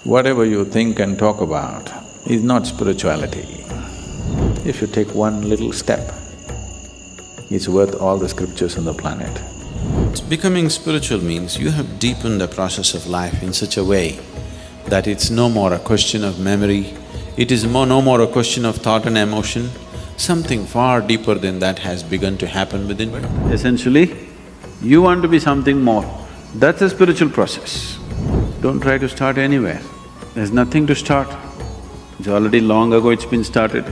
Whatever you think and talk about is not spirituality. If you take one little step, it's worth all the scriptures on the planet. Becoming spiritual means you have deepened the process of life in such a way that it's no more a question of memory, it is no more a question of thought and emotion, something far deeper than that has begun to happen within you. Essentially, you want to be something more, that's a spiritual process. Don't try to start anywhere, there's nothing to start. It's already long ago it's been started.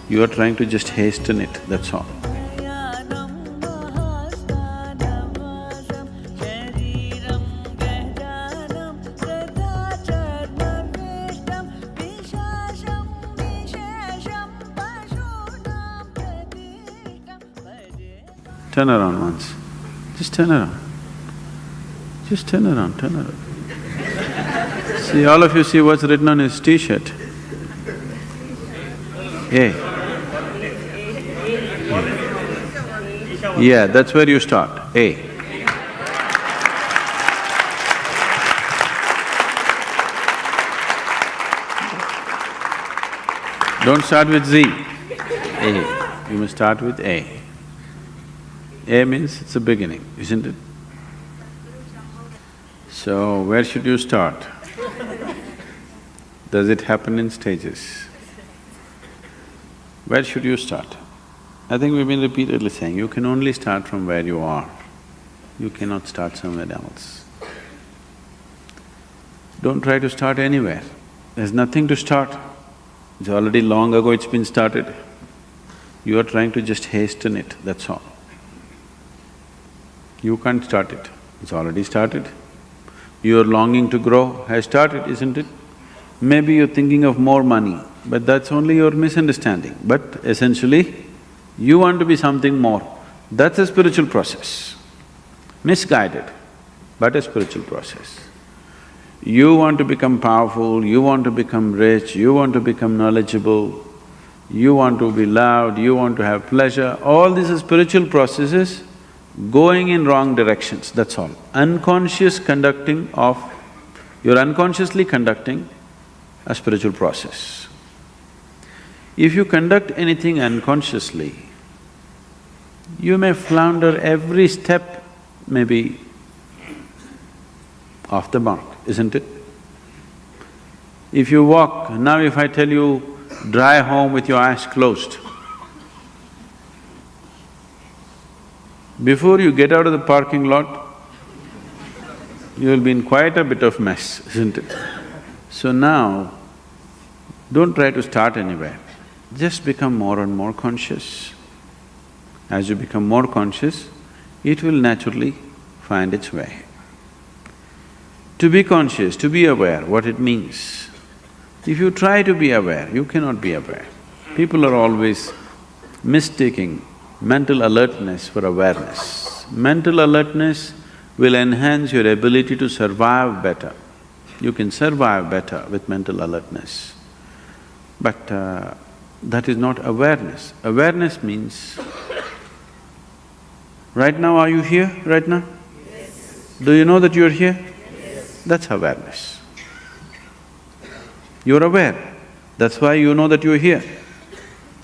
You are trying to just hasten it, that's all. Turn around once. Just turn around. Just turn around, turn around. See, all of you see what's written on his t-shirt? A. Yeah, that's where you start, A. Don't start with Z, A. You must start with A. A means it's a beginning, isn't it? So, where should you start? Does it happen in stages? Where should you start? I think we've been repeatedly saying, you can only start from where you are. You cannot start somewhere else. Don't try to start anywhere. There's nothing to start. It's already long ago it's been started. You are trying to just hasten it, that's all. You can't start it, it's already started. Your longing to grow has started, isn't it? Maybe you're thinking of more money, but that's only your misunderstanding. But essentially, you want to be something more. That's a spiritual process. Misguided, but a spiritual process. You want to become powerful, you want to become rich, you want to become knowledgeable, you want to be loved, you want to have pleasure, all these are spiritual processes going in wrong directions, that's all. Unconscious conducting of… you're unconsciously conducting a spiritual process. If you conduct anything unconsciously, you may flounder every step, maybe off the mark, isn't it? If you walk… now if I tell you, drive home with your eyes closed, before you get out of the parking lot, you'll be in quite a bit of mess, isn't it? So now, don't try to start anywhere, just become more and more conscious. As you become more conscious, it will naturally find its way. To be conscious, to be aware, what it means. If you try to be aware, you cannot be aware. People are always mistaking mental alertness for awareness. Mental alertness will enhance your ability to survive better. You can survive better with mental alertness. But that is not awareness. Awareness means, right now are you here, right now? Yes. Do you know that you're here? Yes. That's awareness. You're aware, that's why you know that you're here.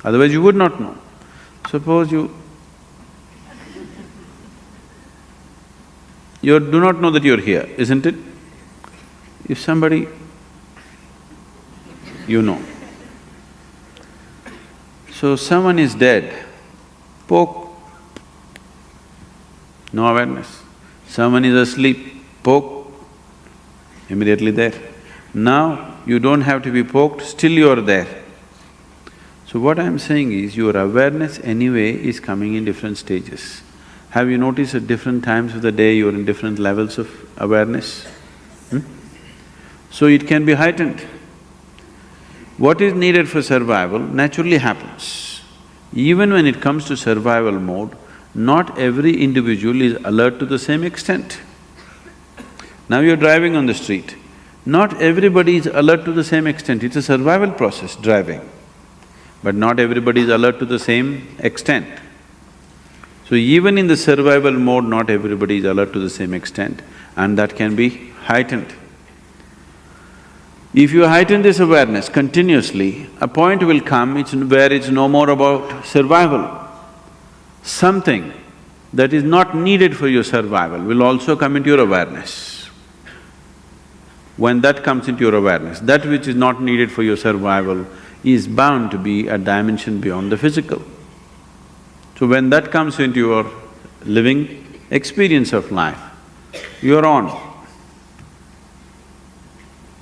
Otherwise you would not know. Suppose you do not know that you're here, isn't it? If somebody… you know. So someone is dead, poke, no awareness. Someone is asleep, poke, immediately there. Now you don't have to be poked, still you are there. So what I'm saying is, your awareness anyway is coming in different stages. Have you noticed at different times of the day you're in different levels of awareness? So it can be heightened. What is needed for survival naturally happens. Even when it comes to survival mode, not every individual is alert to the same extent. Now you're driving on the street, not everybody is alert to the same extent, it's a survival process, driving. But not everybody is alert to the same extent. So even in the survival mode, not everybody is alert to the same extent, and that can be heightened. If you heighten this awareness continuously, a point will come where it's no more about survival. Something that is not needed for your survival will also come into your awareness. When that comes into your awareness, that which is not needed for your survival is bound to be a dimension beyond the physical. So when that comes into your living experience of life, you're on.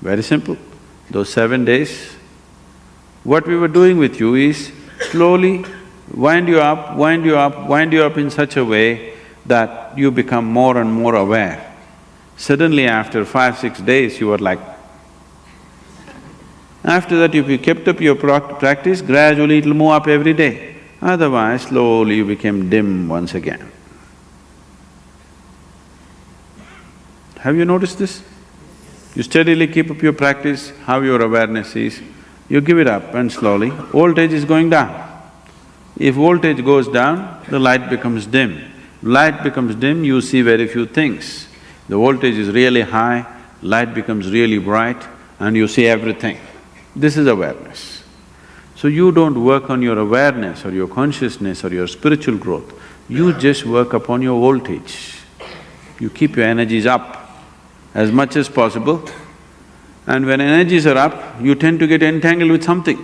Very simple. Those 7 days, what we were doing with you is slowly wind you up, wind you up, wind you up in such a way that you become more and more aware. Suddenly after 5-6 days, you were like… After that, if you kept up your practice, gradually it'll move up every day. Otherwise, slowly you became dim once again. Have you noticed this? You steadily keep up your practice, how your awareness is, you give it up and slowly, voltage is going down. If voltage goes down, the light becomes dim. Light becomes dim, you see very few things. The voltage is really high, light becomes really bright and you see everything. This is awareness. So you don't work on your awareness or your consciousness or your spiritual growth, you just work upon your voltage. You keep your energies up as much as possible, and when energies are up, you tend to get entangled with something.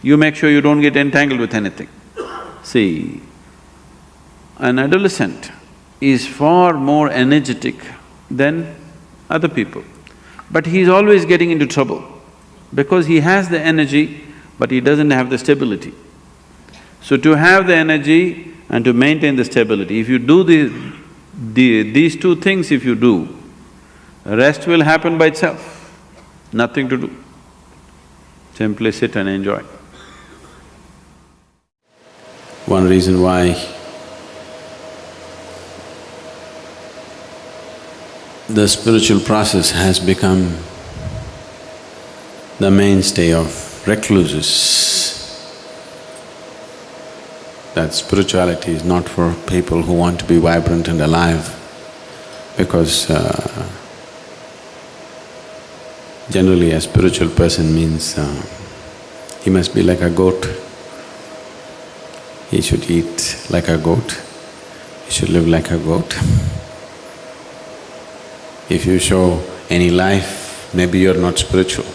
You make sure you don't get entangled with anything. See, an adolescent is far more energetic than other people, but he's always getting into trouble because he has the energy, but he doesn't have the stability. So to have the energy and to maintain the stability, if you do these two things if you do, rest will happen by itself, nothing to do. Simply sit and enjoy. One reason why the spiritual process has become the mainstay of recluses, that spirituality is not for people who want to be vibrant and alive, because generally a spiritual person means he must be like a goat. He should eat like a goat, he should live like a goat. If you show any life, maybe you're not spiritual.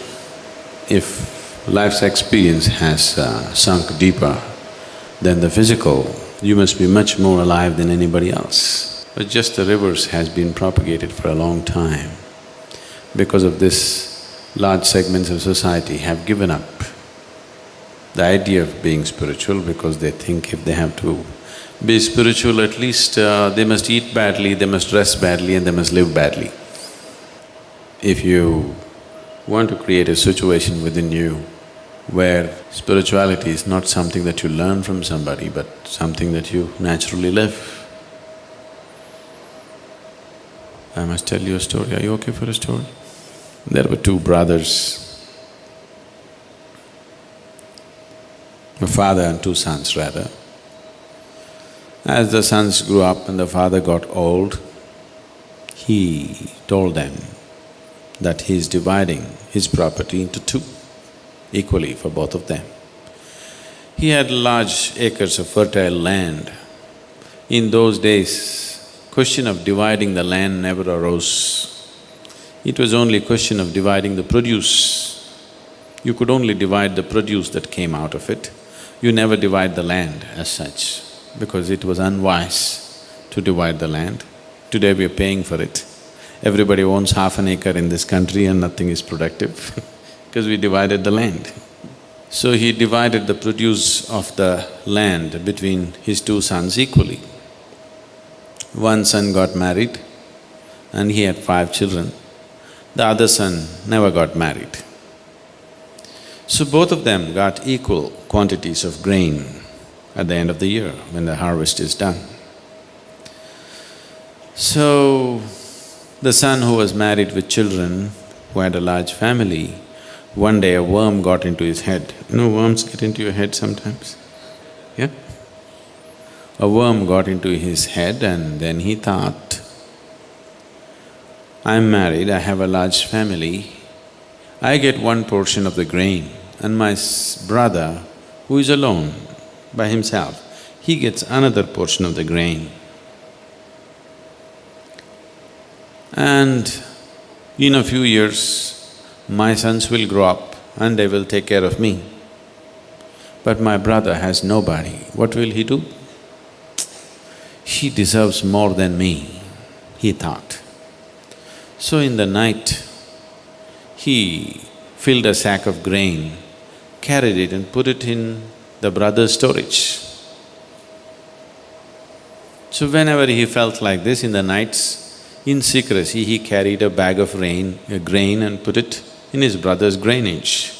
If life's experience has sunk deeper than the physical, you must be much more alive than anybody else. But just the reverse has been propagated for a long time. Because of this, large segments of society have given up the idea of being spiritual because they think if they have to be spiritual, at least they must eat badly, they must dress badly and they must live badly. If you want to create a situation within you where spirituality is not something that you learn from somebody but something that you naturally live. I must tell you a story. Are you okay for a story? There were two brothers, a father and two sons rather. As the sons grew up and the father got old, he told them that he is dividing his property into two, equally for both of them. He had large acres of fertile land. In those days, question of dividing the land never arose. It was only a question of dividing the produce. You could only divide the produce that came out of it. You never divide the land as such, because it was unwise to divide the land. Today we are paying for it. Everybody owns half an acre in this country and nothing is productive because we divided the land. So he divided the produce of the land between his two sons equally. One son got married and he had 5 children. The other son never got married. So both of them got equal quantities of grain at the end of the year when the harvest is done. So the son who was married with children, who had a large family, one day a worm got into his head. You know worms get into your head sometimes? Yeah? A worm got into his head and then he thought, I'm married, I have a large family, I get one portion of the grain and my brother, who is alone by himself, he gets another portion of the grain. And in a few years, my sons will grow up and they will take care of me. But my brother has nobody, what will he do? He deserves more than me, he thought. So in the night, he filled a sack of grain, carried it and put it in the brother's storage. So whenever he felt like this in the nights, in secrecy he carried a bag of grain and put it in his brother's grainage.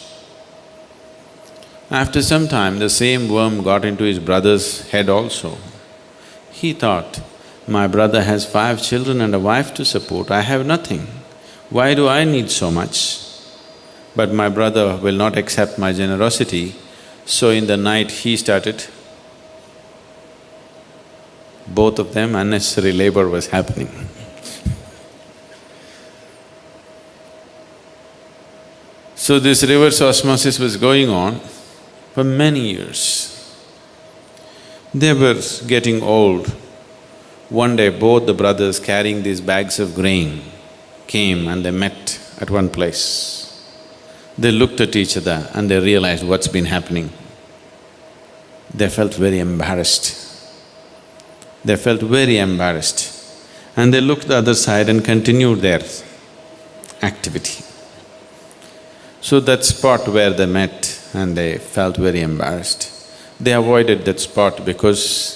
After some time, the same worm got into his brother's head also. He thought, my brother has 5 children and a wife to support, I have nothing. Why do I need so much? But my brother will not accept my generosity, so in the night he started. Both of them, unnecessary labor was happening. So this reverse osmosis was going on for many years. They were getting old. One day both the brothers carrying these bags of grain came and they met at one place. They looked at each other and they realized what's been happening. They felt very embarrassed. They felt very embarrassed and they looked the other side and continued their activity. So that spot where they met and they felt very embarrassed, they avoided that spot because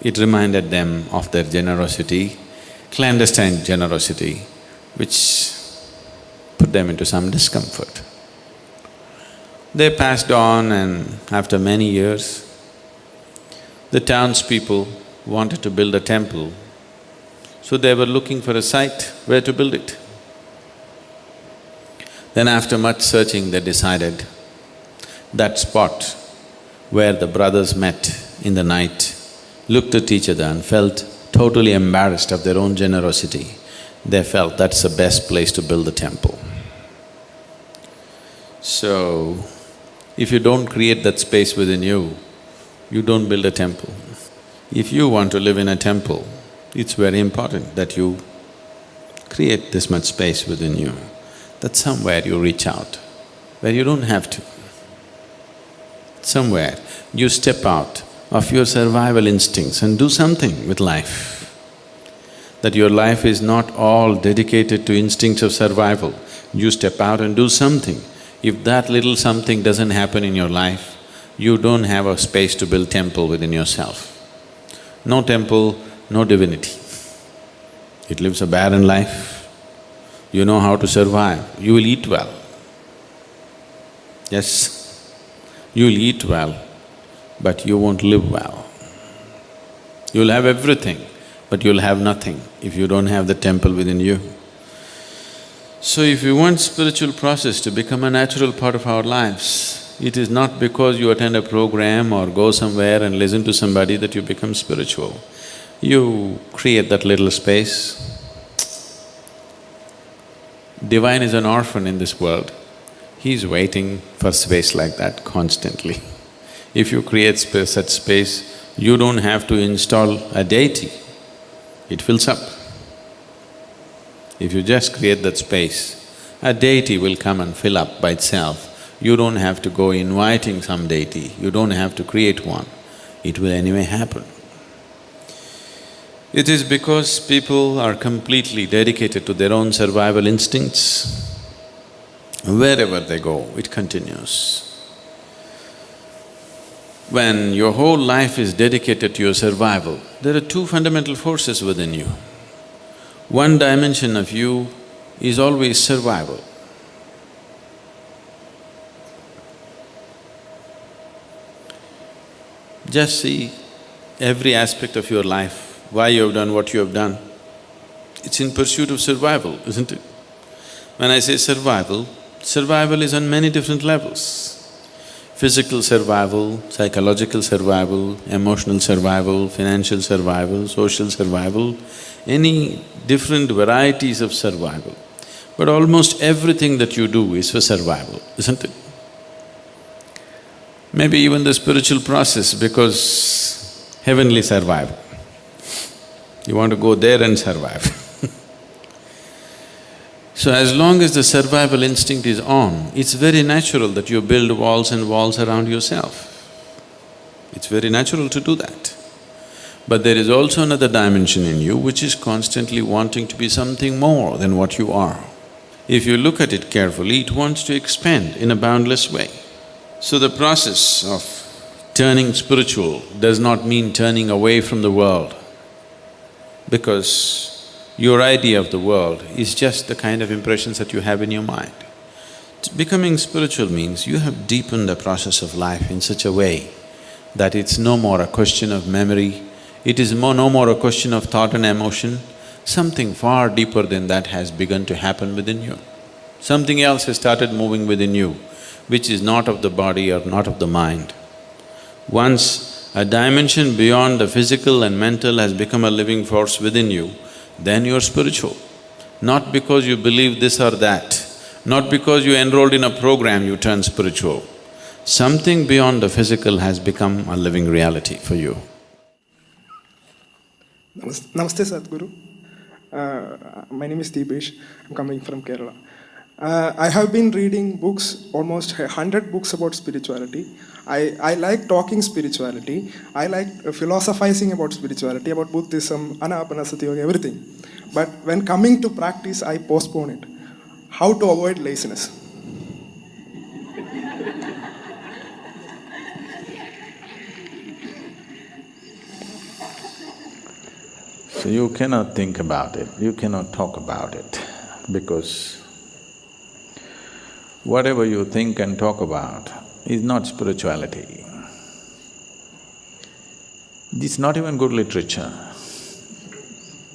it reminded them of their generosity, clandestine generosity, which put them into some discomfort. They passed on and after many years, the townspeople wanted to build a temple, so they were looking for a site where to build it. Then after much searching, they decided that spot where the brothers met in the night, looked at each other and felt totally embarrassed of their own generosity. They felt that's the best place to build the temple. So, if you don't create that space within you, you don't build a temple. If you want to live in a temple, it's very important that you create this much space within you, that somewhere you reach out, where you don't have to. Somewhere you step out of your survival instincts and do something with life. That your life is not all dedicated to instincts of survival. You step out and do something. If that little something doesn't happen in your life, you don't have a space to build temple within yourself. No temple, no divinity. It lives a barren life. You know how to survive, you will eat well. Yes, you will eat well, but you won't live well. You'll have everything, but you'll have nothing if you don't have the temple within you. So if you want spiritual process to become a natural part of our lives, it is not because you attend a program or go somewhere and listen to somebody that you become spiritual. You create that little space. Divine is an orphan in this world. He's waiting for space like that constantly. If you create such space, you don't have to install a deity, it fills up. If you just create that space, a deity will come and fill up by itself. You don't have to go inviting some deity, you don't have to create one, it will anyway happen. It is because people are completely dedicated to their own survival instincts. Wherever they go, it continues. When your whole life is dedicated to your survival, there are 2 fundamental forces within you. One dimension of you is always survival. Just see every aspect of your life, why you have done what you have done. It's in pursuit of survival, isn't it? When I say survival, survival is on many different levels. Physical survival, psychological survival, emotional survival, financial survival, social survival, any different varieties of survival. But almost everything that you do is for survival, isn't it? Maybe even the spiritual process, because heavenly survival. You want to go there and survive. So as long as the survival instinct is on, it's very natural that you build walls and walls around yourself. It's very natural to do that. But there is also another dimension in you which is constantly wanting to be something more than what you are. If you look at it carefully, it wants to expand in a boundless way. So the process of turning spiritual does not mean turning away from the world, because your idea of the world is just the kind of impressions that you have in your mind. Becoming spiritual means you have deepened the process of life in such a way that it's no more a question of memory, it is no more a question of thought and emotion. Something far deeper than that has begun to happen within you. Something else has started moving within you, which is not of the body or not of the mind. Once a dimension beyond the physical and mental has become a living force within you, then you're spiritual. Not because you believe this or that, not because you enrolled in a program you turn spiritual. Something beyond the physical has become a living reality for you. Namaste Sadhguru. My name is Deepesh. I'm coming from Kerala. I have been reading books, almost 100 books about spirituality. I like talking spirituality. I like philosophizing about spirituality, about Buddhism, Anapanasati Yoga, everything. But when coming to practice, I postpone it. How to avoid laziness? So you cannot think about it, you cannot talk about it, because whatever you think and talk about is not spirituality. It's not even good literature.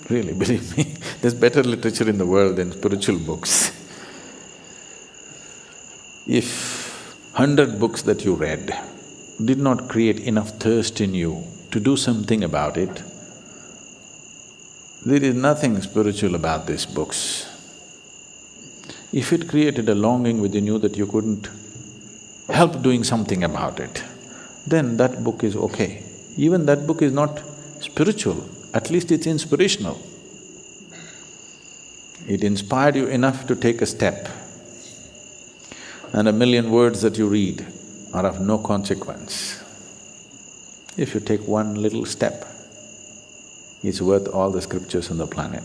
Really, believe me, there's better literature in the world than spiritual books. If 100 books that you read did not create enough thirst in you to do something about it, there is nothing spiritual about these books. If it created a longing within you that you couldn't help doing something about it, then that book is okay. Even that book is not spiritual, at least it's inspirational. It inspired you enough to take a step, and 1,000,000 words that you read are of no consequence. If you take one little step, it's worth all the scriptures on the planet.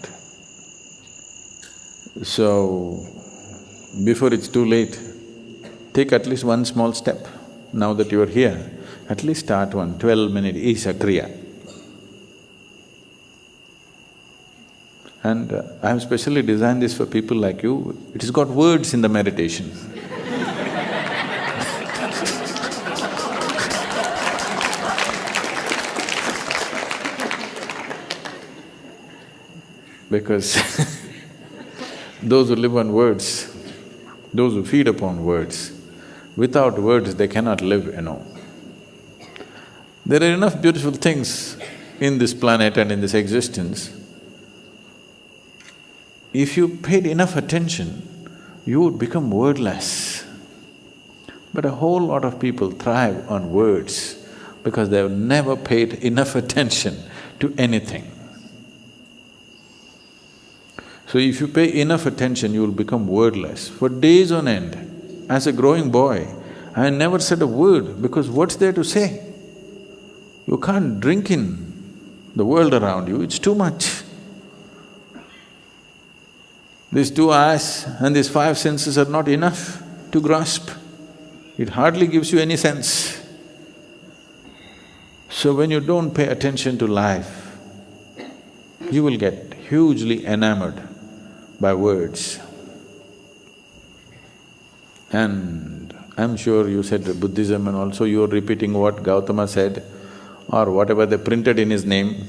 So, before it's too late, take at least one small step. Now that you are here, at least start one 12-minute Isha Kriya. And I have specially designed this for people like you. It has got words in the meditation. Because those who live on words, those who feed upon words, without words they cannot live, you know. There are enough beautiful things in this planet and in this existence. If you paid enough attention, you would become wordless. But a whole lot of people thrive on words because they have never paid enough attention to anything. So if you pay enough attention, you will become wordless. For days on end, as a growing boy, I never said a word because what's there to say? You can't drink in the world around you, it's too much. These 2 eyes and these 5 senses are not enough to grasp. It hardly gives you any sense. So when you don't pay attention to life, you will get hugely enamored by words. And I'm sure you said Buddhism and also you're repeating what Gautama said or whatever they printed in his name.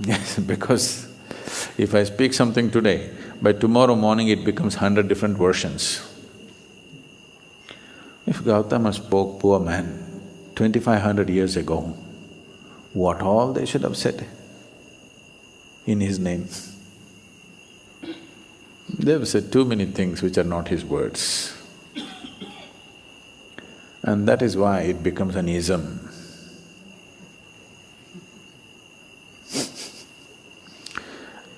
Yes, because if I speak something today, by tomorrow morning it becomes 100 different versions. If Gautama spoke, poor man, 2500 years ago, what all they should have said in his name. They've said too many things which are not his words. And that is why it becomes an ism.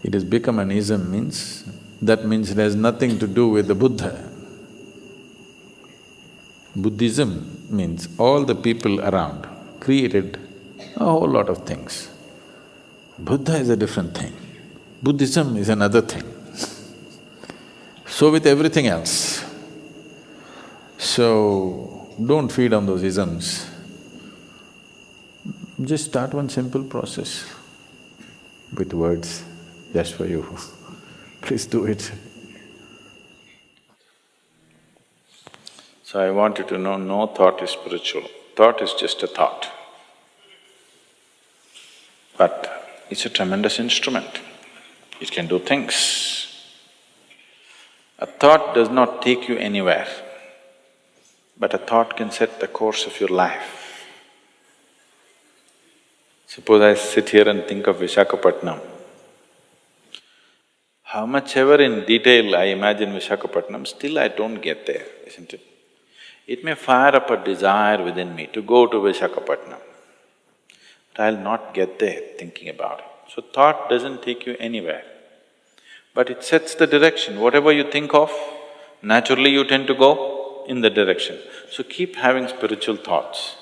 It has become an ism means, that means it has nothing to do with the Buddha. Buddhism means all the people around created a whole lot of things. Buddha is a different thing. Buddhism is another thing. So with everything else. So, don't feed on those isms. Just start one simple process with words, just for you. Please do it. So I want you to know, no thought is spiritual. Thought is just a thought. But it's a tremendous instrument. It can do things. A thought does not take you anywhere, but a thought can set the course of your life. Suppose I sit here and think of Visakhapatnam. How much ever in detail I imagine Visakhapatnam, still I don't get there, isn't it? It may fire up a desire within me to go to Visakhapatnam, but I'll not get there thinking about it. So thought doesn't take you anywhere, but it sets the direction. Whatever you think of, naturally you tend to go in the direction. So keep having spiritual thoughts.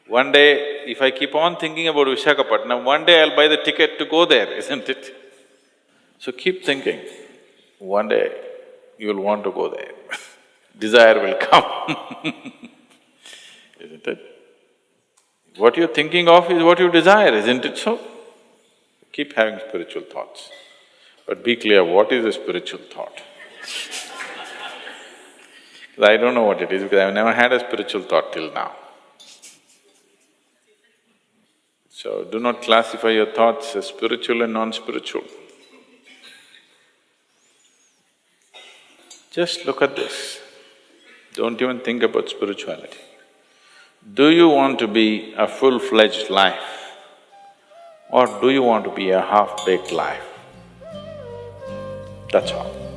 One day, if I keep on thinking about Visakhapatnam, one day I'll buy the ticket to go there, isn't it? So keep thinking, one day you'll want to go there. Desire will come, isn't it? What you're thinking of is what you desire, isn't it so? Keep having spiritual thoughts. But be clear, what is a spiritual thought? I don't know what it is because I've never had a spiritual thought till now. So do not classify your thoughts as spiritual and non-spiritual. Just look at this. Don't even think about spirituality. Do you want to be a full-fledged life or do you want to be a half-baked life? That's all.